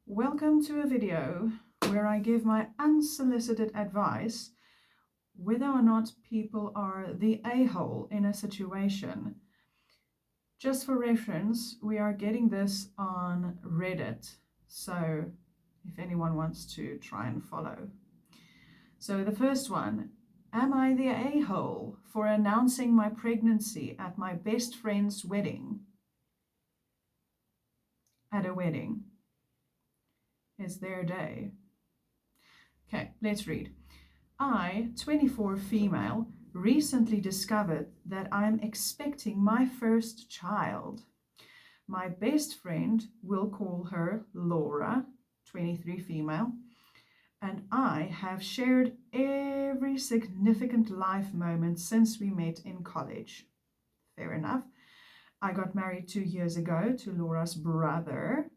Welcome to a video where I give my unsolicited advice whether or not people are the a-hole in a situation. Just for reference, we are getting this on Reddit, so if anyone wants to try and follow. So the first one, am I the a-hole for announcing my pregnancy at my best friend's wedding? At a wedding. It's their day. Okay, let's read. I, 24 female, recently discovered that I'm expecting my first child. My best friend, we'll call her Laura, 23 female, and I have shared every significant life moment since we met in college. Fair enough. I got married 2 years ago to Laura's brother.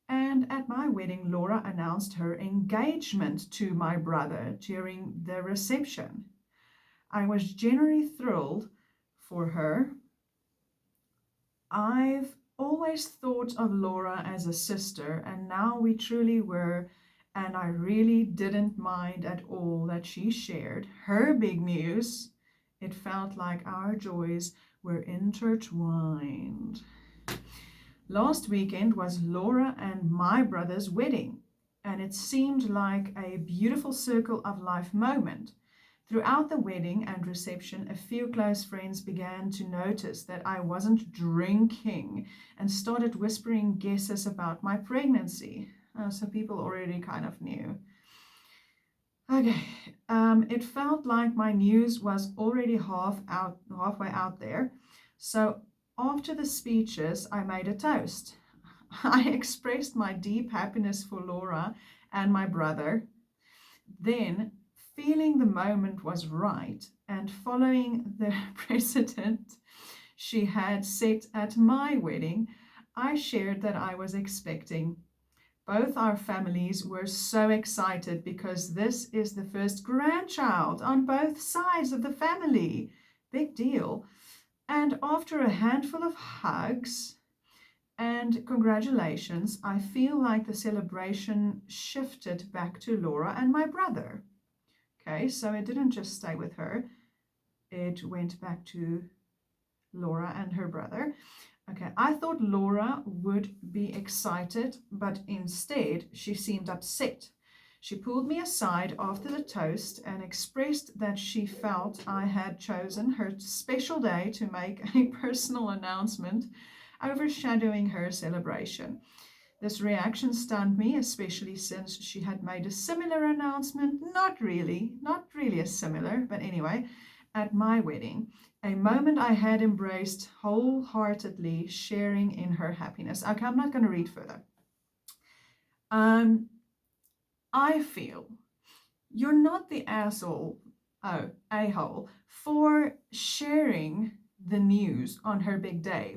And at my wedding, Laura announced her engagement to my brother during the reception. I was genuinely thrilled for her. I've always thought of Laura as a sister, and now we truly were, and I really didn't mind at all that she shared her big news. It felt like our joys were intertwined. Last weekend was Laura and my brother's wedding, and it seemed like a beautiful circle of life moment. Throughout the wedding and reception, a few close friends began to notice that I wasn't drinking and started whispering guesses about my pregnancy. So people already kind of knew. Okay, it felt like my news was already halfway out there. So after the speeches, I made a toast. I expressed my deep happiness for Laura and my brother. Then, feeling the moment was right and following the precedent she had set at my wedding, I shared that I was expecting. Both our families were so excited because this is the first grandchild on both sides of the family. Big deal. And after a handful of hugs and congratulations, I feel like the celebration shifted back to Laura and my brother. Okay, so it didn't just stay with her. It went back to Laura and her brother. Okay, I thought Laura would be excited, but instead she seemed upset. She pulled me aside after the toast and expressed that she felt I had chosen her special day to make a personal announcement, overshadowing her celebration. This reaction stunned me, especially since she had made a similar announcement, not really a similar, but anyway, at my wedding, a moment I had embraced wholeheartedly, sharing in her happiness. Okay, I'm not going to read further. I feel you're not the a-hole for sharing the news on her big day,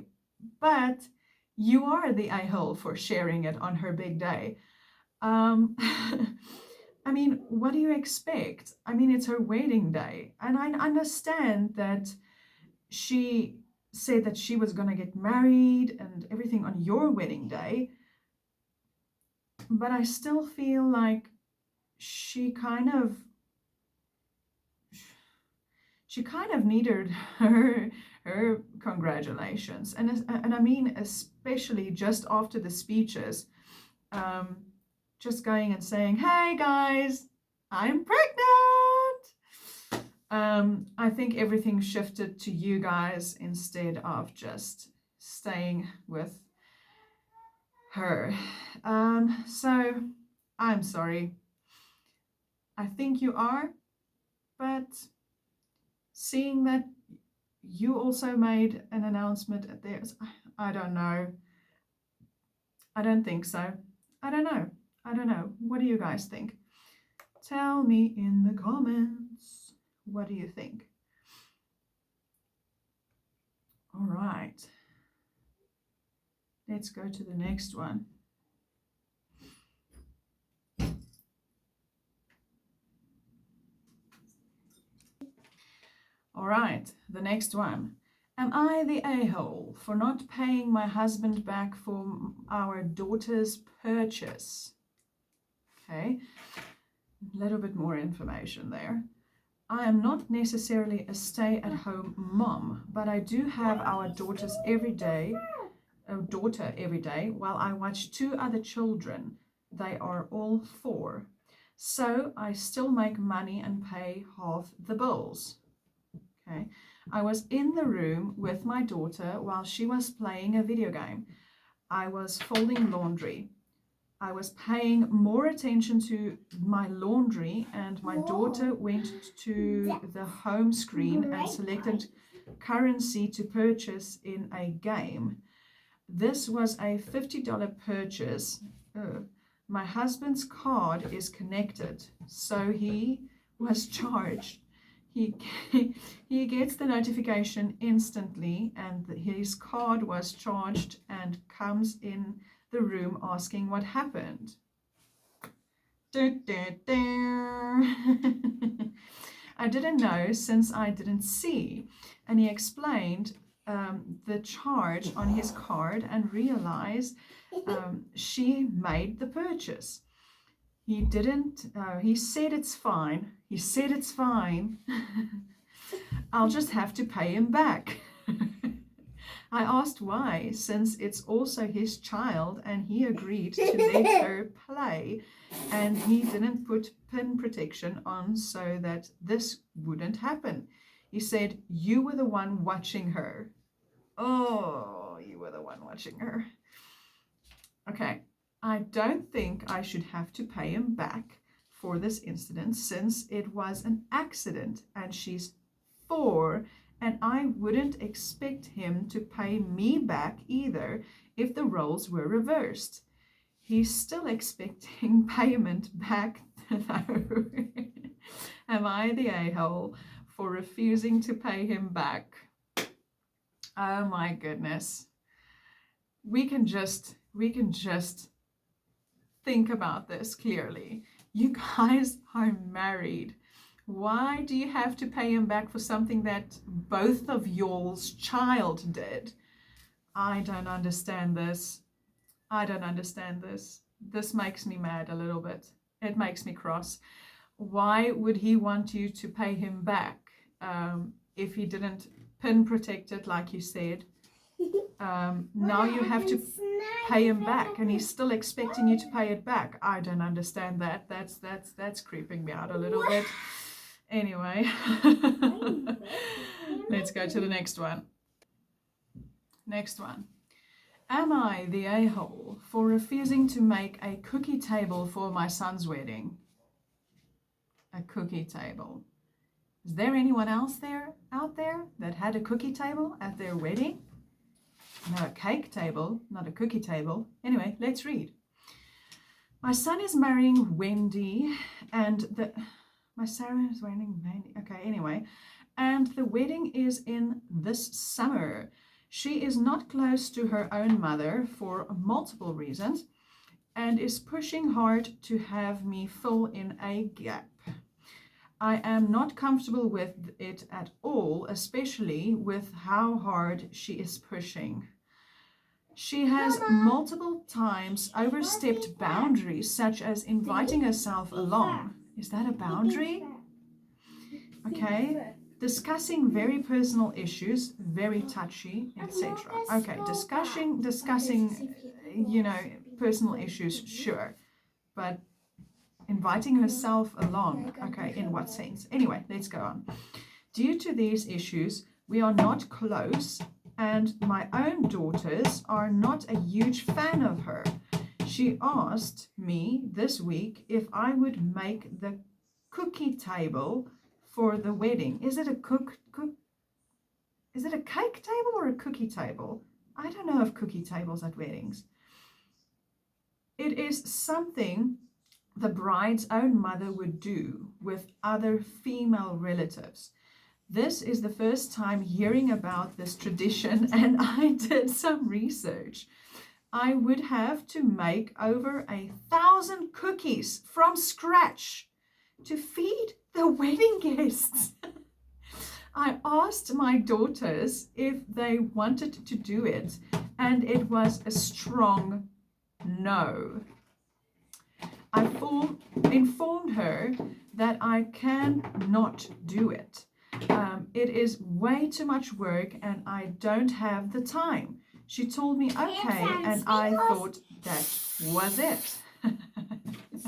but you are the a-hole for sharing it on her big day. I mean, what do you expect? I mean, it's her wedding day, and I understand that she said that she was going to get married and everything on your wedding day, but I still feel like she kind of needed her congratulations, and I mean, especially just after the speeches, just going and saying, "Hey guys, I'm pregnant." I think everything shifted to you guys instead of just staying with her. So I'm sorry. I think you are, but seeing that you also made an announcement at theirs, I don't know. I don't think so. I don't know. What do you guys think? Tell me in the comments. What do you think? All right. Let's go to the next one. All right, the next one. Am I the a-hole for not paying my husband back for our daughter's purchase? Okay, a little bit more information there. I am not necessarily a stay-at-home mom, but I do have our daughter every day while I watch 2 other children. They are all 4. So I still make money and pay half the bills. Okay. I was in the room with my daughter while she was playing a video game. I was folding laundry. I was paying more attention to my laundry, and my daughter went to the home screen and selected currency to purchase in a game. This was a $50 purchase. My husband's card is connected, so he was charged. He gets the notification instantly, and his card was charged and comes in the room asking what happened. I didn't know since I didn't see, and he explained the charge on his card and realized she made the purchase. He didn't, he said it's fine. He said it's fine. I'll just have to pay him back. I asked why, since it's also his child, and he agreed to let her play, and he didn't put pin protection on so that this wouldn't happen. He said, you were the one watching her. Oh, you were the one watching her. Okay, I don't think I should have to pay him back for this incident since it was an accident and she's 4, and I wouldn't expect him to pay me back either if the roles were reversed. He's still expecting payment back though. Am I the a-hole for refusing to pay him back? Oh my goodness. We can just think about this clearly. You guys are married. Why do you have to pay him back for something that both of y'all's child did? I don't understand this. I don't understand this. This makes me mad a little bit. It makes me cross. Why would he want you to pay him back if he didn't pin protect it like you said? Now you have to pay him back, and he's still expecting you to pay it back. I don't understand that. That's creeping me out a little bit. Anyway, let's go to the next one. Next one. Am I the a-hole for refusing to make a cookie table for my son's wedding? A cookie table. Is there anyone else out there that had a cookie table at their wedding? No, a cake table, not a cookie table. Anyway, let's read. My son is marrying Wendy, and my Sarah is wearing Wendy. Okay, anyway, and the wedding is in this summer. She is not close to her own mother for multiple reasons and is pushing hard to have me fill in a gap. I am not comfortable with it at all, especially with how hard she is pushing. She has multiple times overstepped boundaries, such as inviting herself along. Is that a boundary? Okay. Discussing very personal issues, very touchy, etc. Okay, discussing, personal issues, sure. But inviting herself along, okay, in what sense? Anyway, let's go on. Due to these issues, we are not close, and my own daughters are not a huge fan of her. She asked me this week if I would make the cookie table for the wedding. Is it a cake table or a cookie table? I don't know of cookie tables at weddings. It is something the bride's own mother would do with other female relatives. This is the first time hearing about this tradition, and I did some research. I would have to make over 1,000 cookies from scratch to feed the wedding guests. I asked my daughters if they wanted to do it, and it was a strong no. I informed her that I cannot do it. It is way too much work and I don't have the time. She told me okay, and I thought that was it.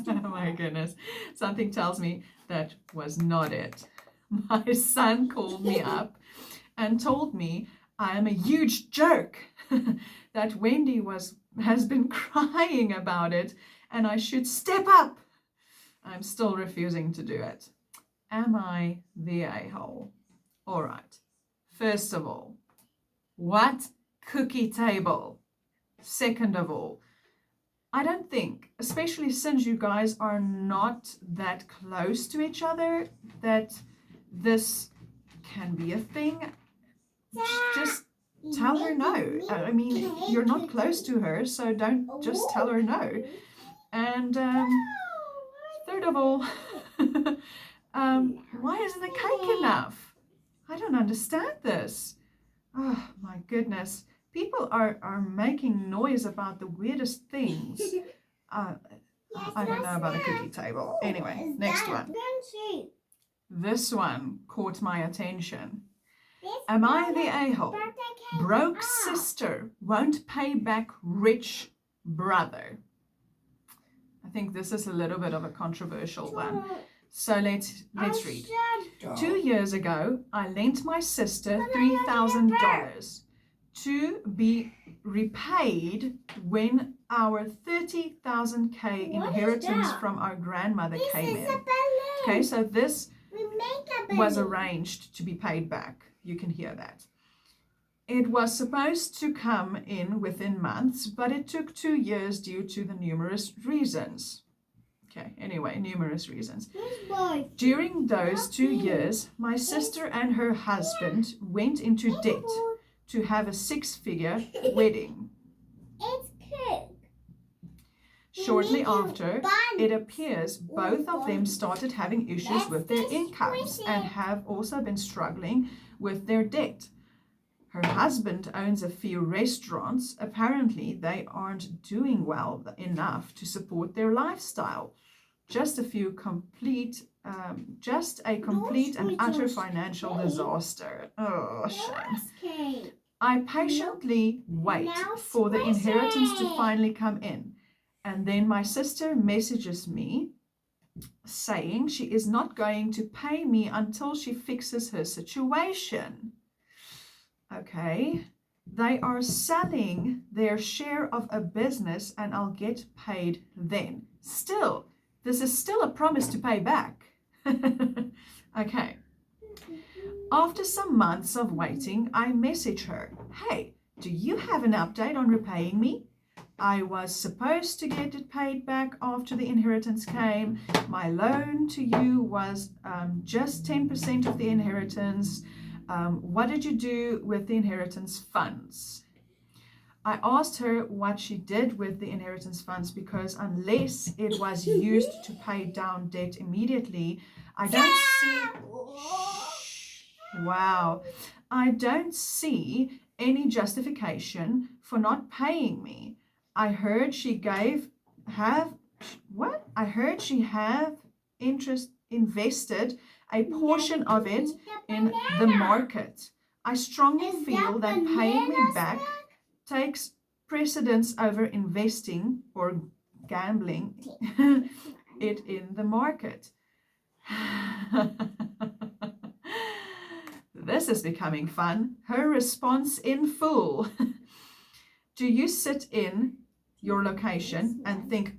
Oh my goodness. Something tells me that was not it. My son called me up and told me I am a huge jerk, that Wendy has been crying about it and I should step up. I'm still refusing to do it. Am I the a-hole? All right. First of all, what cookie table? Second of all, I don't think, especially since you guys are not that close to each other, that this can be a thing. Just tell her no. I mean, you're not close to her, so don't just tell her no. And third of all, why isn't the cake enough? I don't understand this. Oh my goodness. People are making noise about the weirdest things. I don't know about a cookie table. Anyway, next one. This one caught my attention. Am I the a-hole? Broke sister won't pay back rich brother. I think this is a little bit of a controversial one. So let's read. 2 years ago, I lent my sister $3,000 to be repaid when our 30,000K inheritance from our grandmother came in. Okay, so this was arranged to be paid back. You can hear that. It was supposed to come in within months, but it took 2 years due to the numerous reasons. Okay, anyway, numerous reasons. During those 2 years, my sister and her husband went into debt to have a 6-figure wedding. Shortly after, it appears both of them started having issues with their incomes and have also been struggling with their debt. Her husband owns a few restaurants. Apparently, they aren't doing well enough to support their lifestyle. Just a complete and utter financial disaster. Oh, shame. I patiently wait for the inheritance to finally come in. And then my sister messages me saying she is not going to pay me until she fixes her situation. Okay, they are selling their share of a business and I'll get paid then. Still, this is still a promise to pay back. Okay. After some months of waiting, I message her, hey, do you have an update on repaying me? I was supposed to get it paid back after the inheritance came. My loan to you was just 10% of the inheritance. What did you do with the inheritance funds? I asked her what she did with the inheritance funds because unless it was used to pay down debt immediately, I don't see... Wow. I don't see any justification for not paying me. I heard she have invested a portion of it in the market. I strongly feel that paying me back takes precedence over investing or gambling it in the market. This is becoming fun. Her response in full. Do you sit in your location and think,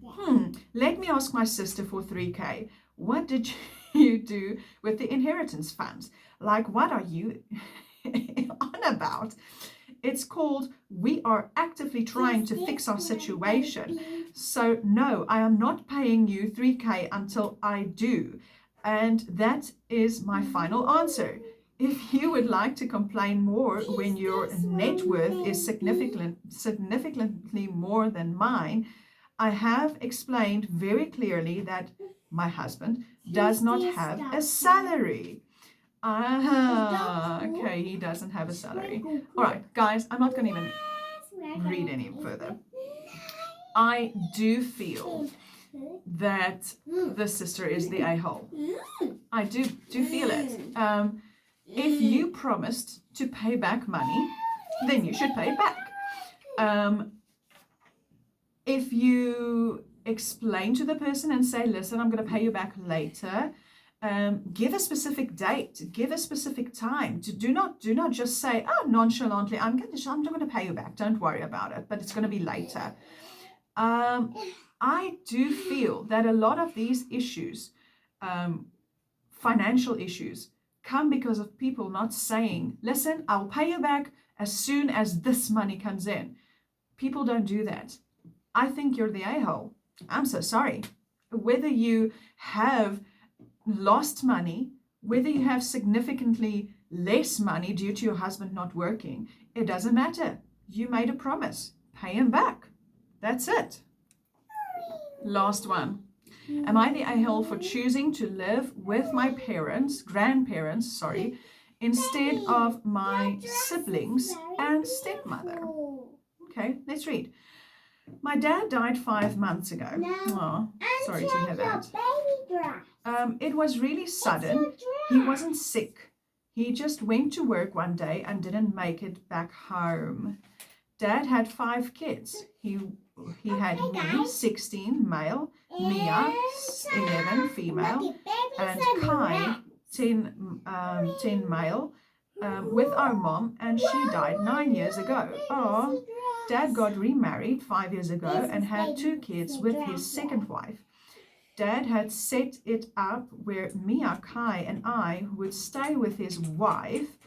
let me ask my sister for 3K. What did you do with the inheritance funds? Like, what are you on about? It's called, we are actively trying to fix our situation. So no, I am not paying you 3K until I do. And that is my final answer. If you would like to complain more when your net worth is significantly more than mine, I have explained very clearly that my husband does not have a salary. Ah, okay, he doesn't have a salary. All right, guys, I'm not going to even read any further. I do feel that the sister is the a-hole. I do feel it. If you promised to pay back money, then you should pay it back. If you explain to the person and say, listen, I'm going to pay you back later, give a specific date, give a specific time. Do not just say, oh, nonchalantly, I'm going to pay you back. Don't worry about it, but it's going to be later. I do feel that a lot of these issues, financial issues, come because of people not saying, listen, I'll pay you back as soon as this money comes in. People don't do that. I think you're the a-hole. I'm so sorry. Whether you have lost money, whether you have significantly less money due to your husband not working, it doesn't matter. You made a promise. Pay him back. That's it. Last one. Am I the a-hole for choosing to live with my grandparents, instead of my siblings and stepmother? Okay, let's read. My dad died 5 months ago. Oh, sorry to hear that. It was really sudden. He wasn't sick. He just went to work one day and didn't make it back home. Dad had 5 kids. He had me, 16 male, Mia, 11 female, and Kai, 10 male, with our mom, and she died 9 years ago. Oh, Dad got remarried 5 years ago and had 2 kids with his second wife. Dad had set it up where Mia, Kai, and I would stay with his wife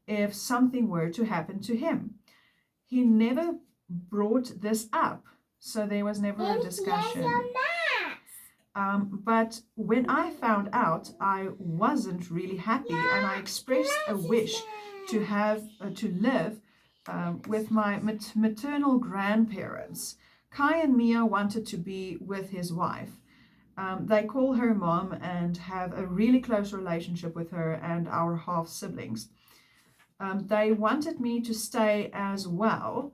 if something were to happen to him. He never brought this up, so there was never a discussion. But when I found out, I wasn't really happy, and I expressed a wish to live with my maternal grandparents. Kai and Mia wanted to be with his wife. They call her mom and have a really close relationship with her and our half siblings. They wanted me to stay as well.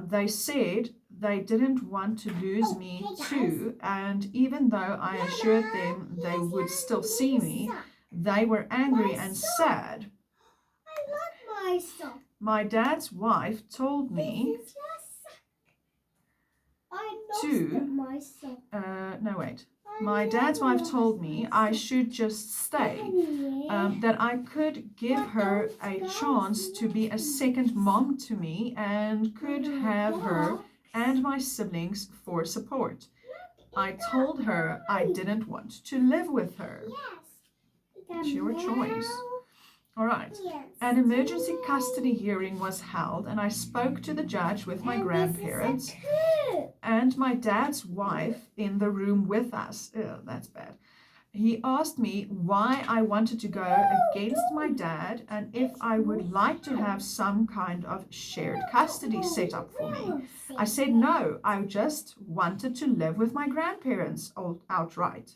They said they didn't want to lose me too, and even though I assured them they would still see me, they were angry and sad. My dad's wife told me My dad's wife told me I should just stay, that I could give her a chance to be a second mom to me and could have her and my siblings for support. I told her I didn't want to live with her. It's your choice. All right. An emergency custody hearing was held, and I spoke to the judge with my grandparents and my dad's wife in the room with us. Ew, that's bad. He asked me why I wanted to go against my dad and if I would like to have some kind of shared custody set up for me. I said no, I just wanted to live with my grandparents outright.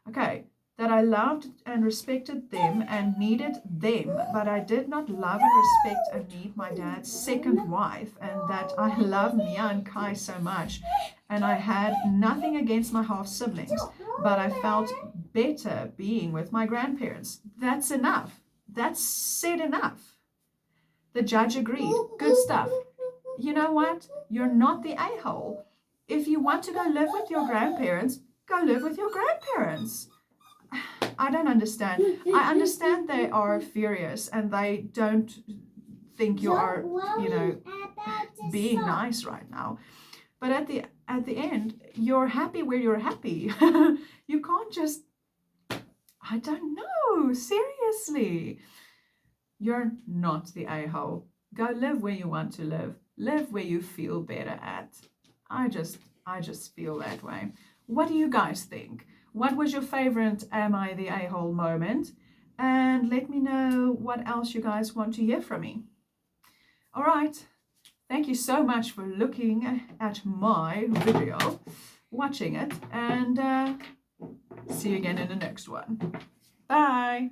Okay, that I loved and respected them and needed them, but I did not love and respect and need my dad's second wife, and that I love Mia and Kai so much, and I had nothing against my half siblings, but I felt better being with my grandparents. That's enough. That's said enough. The judge agreed. Good stuff. You know what? You're not the a-hole. If you want to go live with your grandparents, go live with your grandparents. I don't understand. I understand they are furious and they don't think you are, being nice right now. But at the end, you're happy where you're happy. You can't just, I don't know, seriously. You're not the a-hole. Go live where you want to live. Live where you feel better at. I just feel that way. What do you guys think? What was your favorite Am I the A-hole moment? And let me know what else you guys want to hear from me. All right. Thank you so much for looking at my video, watching it, and see you again in the next one. Bye.